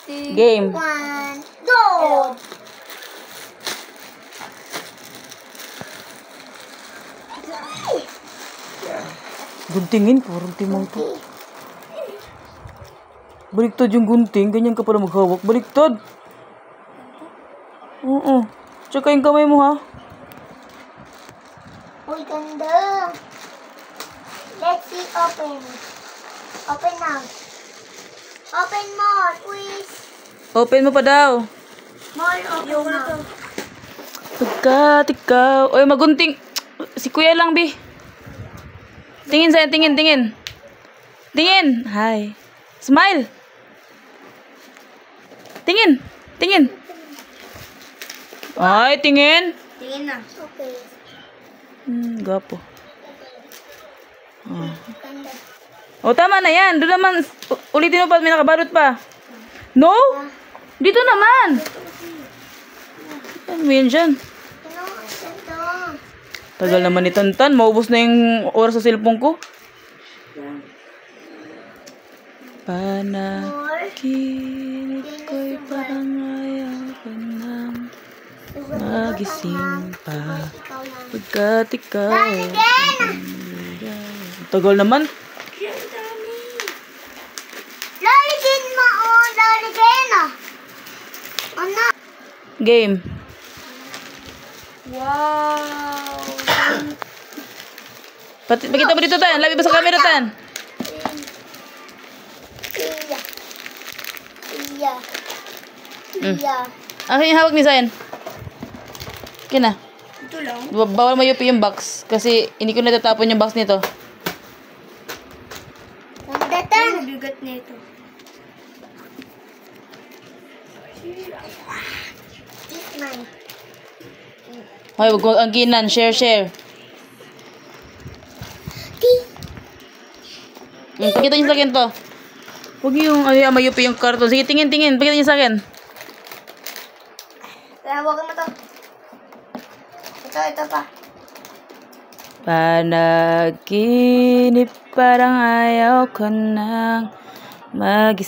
Game. 1, go! Guntingin, parang timang to. Baliktad yung gunting, ganyan ka pala maghawak. Baliktad. Oo. Tsaka yung kamay mo, ha? Uy, ganda. Let's see, open. Open now. Open more, please. Open mo pa daw. More, open now. Pagkat ikaw. Oy, magunting. Si kuya lang, Bi. Tingin sa'yo, tingin. Tingin. Hi. Smile. Tingin. Ay, tingin. Tingin na. Okay. Gwapo. Ganda. O, tama na yan. Doon naman. Ulitin mo pa, may nakabalot pa. No? Dito naman. Ano mo yan dyan? Ano? Ganda. Tagal naman ni Tantan. Maubos na yung oras sa cellphone ko. Panaginip ko'y parang ayaw ko nang magising pa. Pagkat ikaw. Tagal naman. Laligin mo, oh. Laligin, oh. Ano? Game. Wow. Pakita mo dito, Tan. Labi ba sa camera, Tan? Iya. Ano yung hawak ni Zayn? Kina. Ito lang. Bawal mayupi yung box. Kasi hindi ko natatapon yung box nito. Nandatan. Bigat nito. Eat mine. Hoy, wag mo angkinan. Share. Pakita niyo sa akin to. Huwag yung mayupi yung karton. Sige, tingin. Pakita niyo sa akin. Kaya huwag mo to. Ito pa. Panaginip parang ayaw ko nang magising.